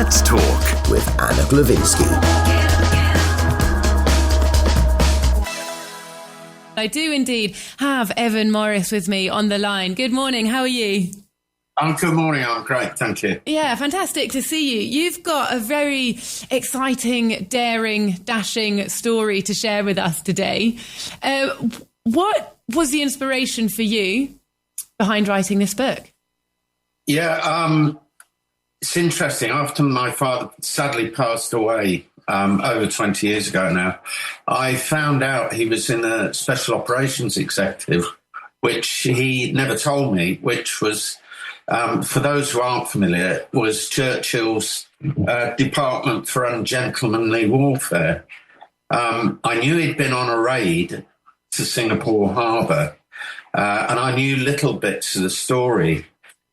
Let's Talk with Anna Glavinsky. I do indeed have Evan Morris with me on the line. Good morning. How are you? Good morning. I'm great. Thank you. Yeah, fantastic to see you. You've got a very exciting, daring, dashing story to share with us today. What was the inspiration for you behind writing this book? Yeah, it's interesting. After my father sadly passed away over 20 years ago now, I found out he was in a special operations executive, which he never told me, which was, for those who aren't familiar, was Churchill's Department for Ungentlemanly Warfare. I knew he'd been on a raid to Singapore Harbour, and I knew little bits of the story.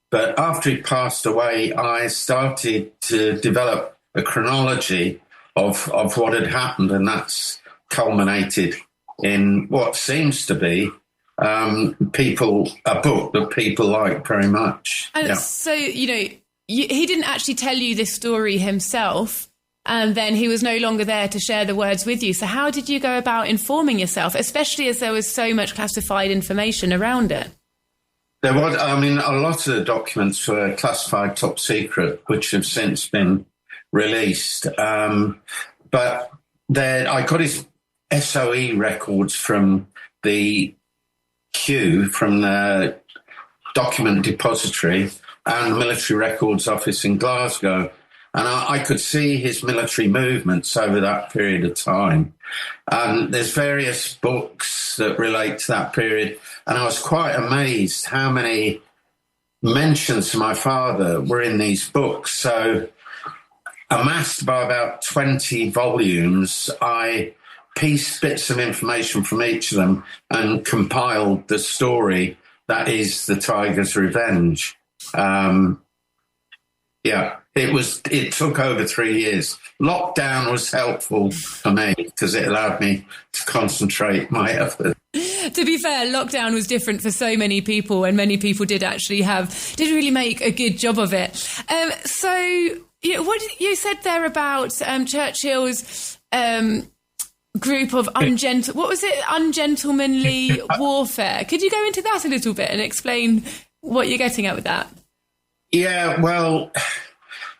But after he passed away, I started to develop a chronology of what had happened, and that's culminated in what seems to be a book that people like very much. And yeah. So, he didn't actually tell you this story himself, and then he was no longer there to share the words with you. So how did you go about informing yourself, especially as there was so much classified information around it? There was, a lot of the documents were classified top secret, which have since been released. But then I got his SOE records from the queue, from the document depository and the military records office in Glasgow. And I could see his military movements over that period of time. And there's various books that relate to that period. And I was quite amazed how many mentions of my father were in these books. So, amassed by about 20 volumes, I pieced bits of information from each of them and compiled the story that is The Tiger's Revenge. It took over 3 years. Lockdown was helpful for me because it allowed me to concentrate my effort. To be fair, lockdown was different for so many people, and many people did really make a good job of it. What you said there about Churchill's group of ungentlemanly warfare. Could you go into that a little bit and explain what you're getting at with that? Yeah, well,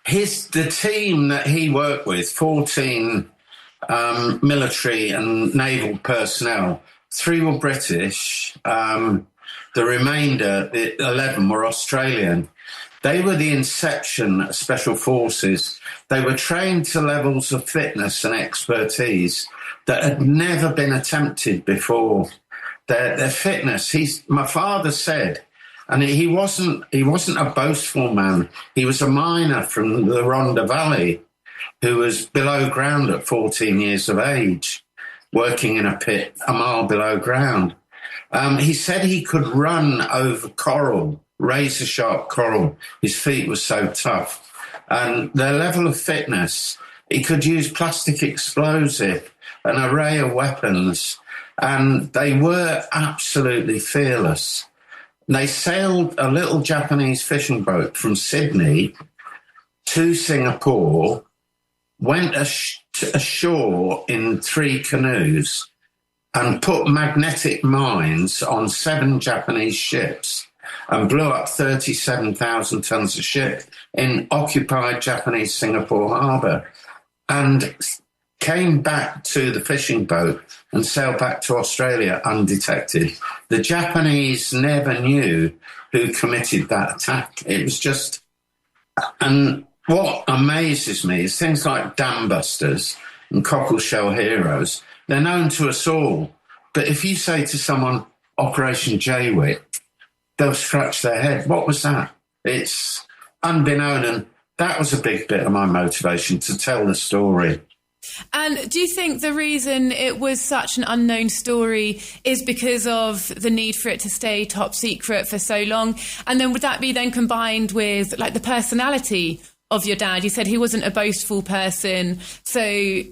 the team that he worked with, 14 military and naval personnel, 3 were British, the remainder, the 11, were Australian. They were the inception of Special Forces. They were trained to levels of fitness and expertise that had never been attempted before. Their fitness, my father said, and he wasn't a boastful man. He was a miner from the Rhondda Valley who was below ground at 14 years of age, working in a pit a mile below ground. He said he could run over coral, razor-sharp coral. His feet were so tough. And their level of fitness, he could use plastic explosive, an array of weapons, and they were absolutely fearless. They sailed a little Japanese fishing boat from Sydney to Singapore, went ashore in 3 canoes and put magnetic mines on 7 Japanese ships and blew up 37,000 tons of shit in occupied Japanese Singapore harbour, and came back to the fishing boat and sailed back to Australia undetected. The Japanese never knew who committed that attack. It was just... And what amazes me is things like dam busters and cockleshell heroes. They're known to us all. But if you say to someone, Operation Jaywick, they'll scratch their head. What was that? It's unbeknown. And that was a big bit of my motivation to tell the story. And do you think the reason it was such an unknown story is because of the need for it to stay top secret for so long? And then would that be then combined with like the personality of your dad? You said he wasn't a boastful person. So,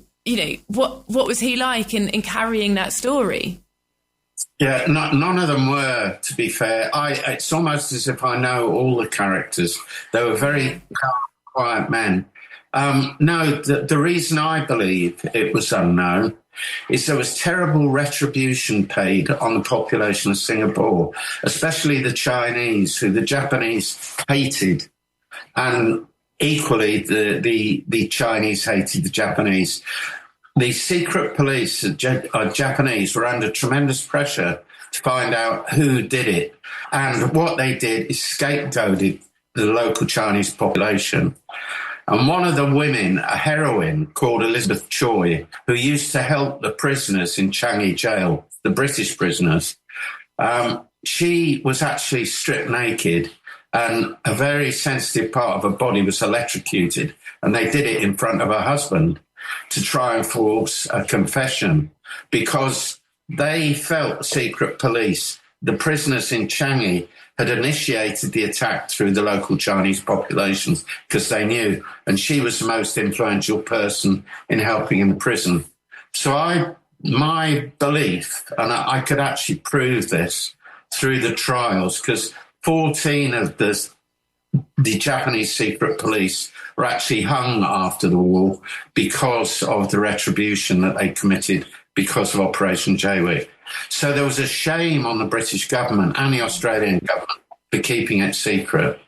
what was he like in carrying that story? Yeah, none of them were, to be fair. It's almost as if I know all the characters. They were very calm, quiet men. No, the reason I believe it was unknown is there was terrible retribution paid on the population of Singapore, especially the Chinese, who the Japanese hated, and equally the Chinese hated the Japanese. The secret police, Japanese, were under tremendous pressure to find out who did it. And what they did is scapegoated the local Chinese population. And one of the women, a heroine called Elizabeth Choi, who used to help the prisoners in Changi jail, the British prisoners, she was actually stripped naked and a very sensitive part of her body was electrocuted. And they did it in front of her husband to try and force a confession because they felt, secret police, the prisoners in Changi had initiated the attack through the local Chinese populations because they knew, and she was the most influential person in helping in the prison. So my belief, and I could actually prove this through the trials, because 14 of the Japanese secret police were actually hung after the war because of the retribution that they committed because of Operation WWII. So there was a shame on the British government and the Australian government for keeping it secret.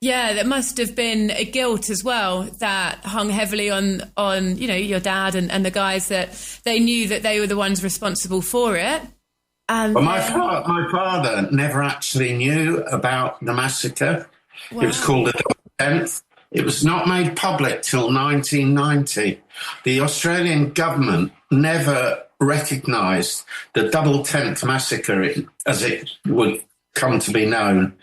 Yeah, there must have been a guilt as well that hung heavily on your dad and the guys that they knew that they were the ones responsible for it. And my father never actually knew about the massacre. Wow. It was called the Double Tenth. It was not made public till 1990. The Australian government never recognised the Double Tenth massacre, as it would come to be known,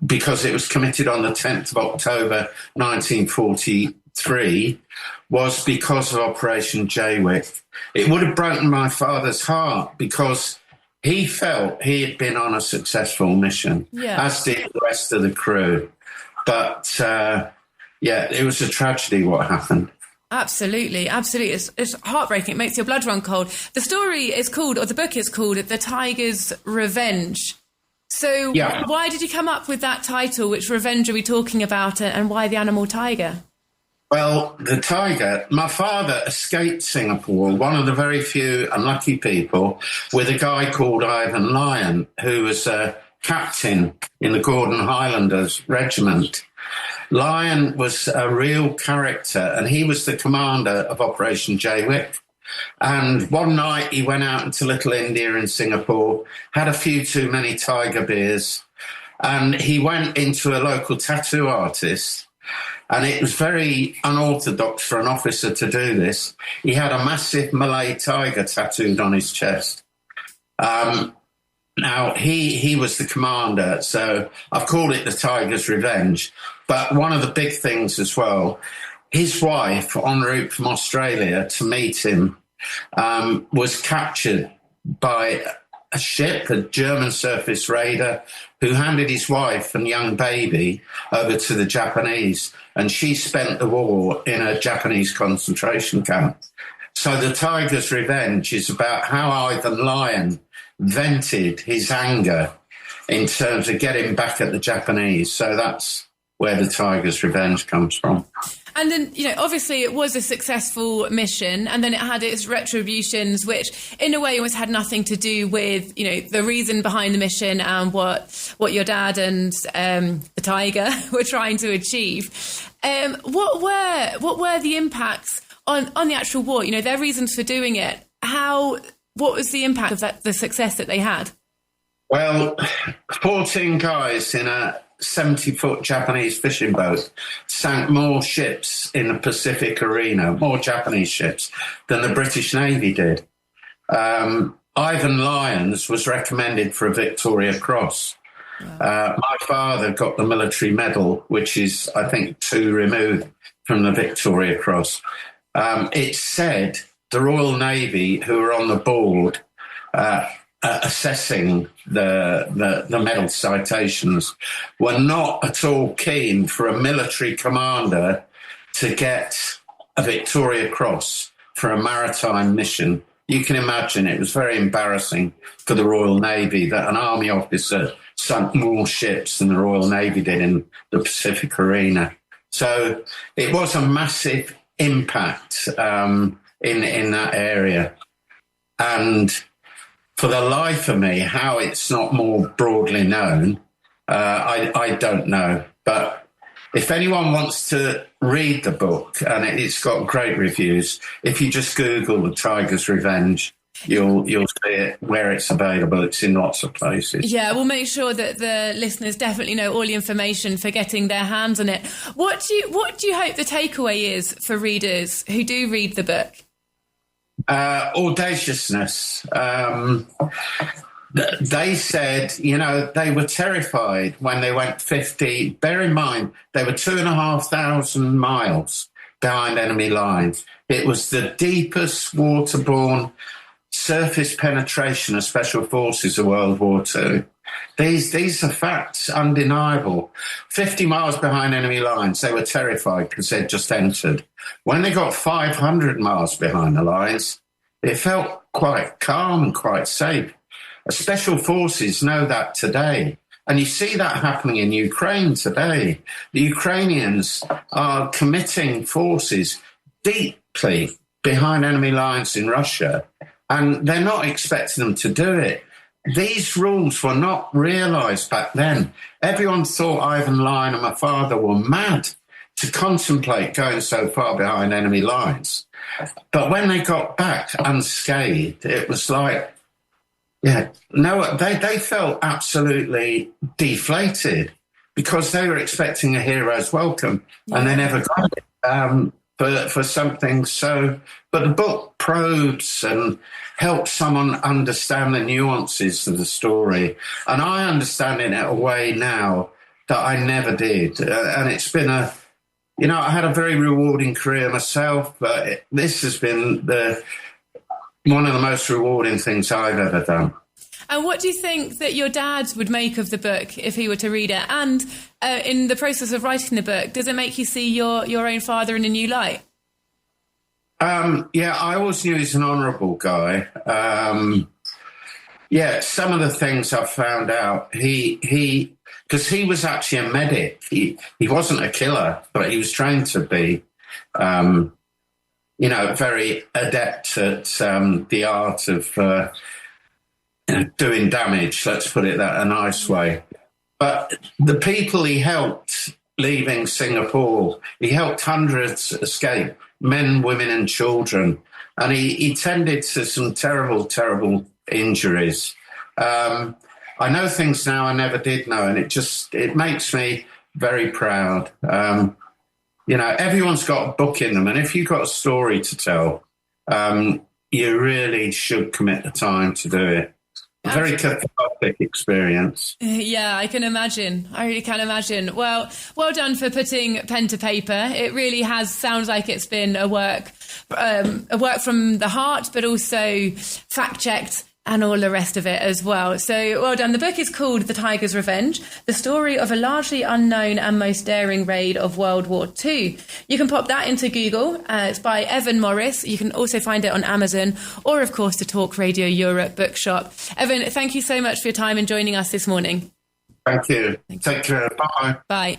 because it was committed on the 10th of October 1943, was because of Operation WWII. It would have broken my father's heart because he felt he had been on a successful mission, as did the rest of the crew. But, it was a tragedy what happened. Absolutely, absolutely. It's heartbreaking. It makes your blood run cold. The story is called, or the book is called, The Tiger's Revenge. So why did you come up with that title? Which revenge are we talking about, and why the animal tiger? Well, the tiger, my father escaped Singapore, one of the very few unlucky people, with a guy called Ivan Lyon, who was a captain in the Gordon Highlanders Regiment. Lyon was a real character, and he was the commander of Operation WWII. And one night he went out into Little India in Singapore, had a few too many tiger beers, and he went into a local tattoo artist. And it was very unorthodox for an officer to do this. He had a massive Malay tiger tattooed on his chest. Now, he was the commander, so I've called it the Tiger's Revenge. But one of the big things as well, his wife, en route from Australia to meet him, was captured by a ship, a German surface raider, who handed his wife and young baby over to the Japanese, and she spent the war in a Japanese concentration camp. So the Tiger's Revenge is about how Ivan Lyon vented his anger in terms of getting back at the Japanese. So that's where the Tiger's Revenge comes from. And then, obviously it was a successful mission, and then it had its retributions, which in a way almost had nothing to do with, the reason behind the mission and what your dad and the tiger were trying to achieve. What were the impacts on the actual war? Their reasons for doing it. What was the impact of the success that they had? Well, 14 guys in a 70-foot Japanese fishing boat sank more ships in the Pacific arena, more Japanese ships, than the British Navy did. Ivan Lyons was recommended for a Victoria Cross. Wow. My father got the military medal, which is, I think, 2 removed from the Victoria Cross. It said the Royal Navy, who were on the board, assessing the medal citations, were not at all keen for a military commander to get a Victoria Cross for a maritime mission. You can imagine it was very embarrassing for the Royal Navy that an army officer sunk more ships than the Royal Navy did in the Pacific arena. So it was a massive impact in that area. And for the life of me, how it's not more broadly known, I don't know. But if anyone wants to read the book, and it's got great reviews, if you just Google The Tiger's Revenge, you'll see it where it's available. It's in lots of places. Yeah, we'll make sure that the listeners definitely know all the information for getting their hands on it. What do you hope the takeaway is for readers who do read the book? Audaciousness. They said, they were terrified when they went 50. Bear in mind, they were 2,500 miles behind enemy lines. It was the deepest waterborne surface penetration of special forces of World War II. These are facts, undeniable. 50 miles behind enemy lines, they were terrified because they'd just entered. When they got 500 miles behind the lines, it felt quite calm and quite safe. Special forces know that today. And you see that happening in Ukraine today. The Ukrainians are committing forces deeply behind enemy lines in Russia, and they're not expecting them to do it. These rules were not realised back then. Everyone thought Ivan Lyon and my father were mad to contemplate going so far behind enemy lines. But when they got back unscathed, it was like, they felt absolutely deflated because they were expecting a hero's welcome and they never got it for something so. But the book probes and helps someone understand the nuances of the story. And I understand it in a way now that I never did. And it's been I had a very rewarding career myself, but this has been one of the most rewarding things I've ever done. And what do you think that your dad would make of the book if he were to read it? And in the process of writing the book, does it make you see your own father in a new light? I always knew he's an honourable guy. Some of the things I've found out, because he was actually a medic. He wasn't a killer, but he was trained to be, very adept at the art of doing damage, let's put it that a nice way. But the people he helped leaving Singapore, he helped hundreds escape, men, women and children. And he tended to some terrible, terrible injuries. I know things now I never did know, and it makes me very proud. Everyone's got a book in them, and if you've got a story to tell, you really should commit the time to do it. A very cathartic experience. Yeah, I can imagine. I really can imagine. Well done for putting pen to paper. It really sounds like it's been a work from the heart, but also fact-checked and all the rest of it as well. So well done. The book is called The Tiger's Revenge, the story of a largely unknown and most daring raid of World War II. You can pop that into Google. It's by Evan Morris. You can also find it on Amazon or, of course, the Talk Radio Europe bookshop. Evan, thank you so much for your time and joining us this morning. Thank you. Take care. Bye. Bye.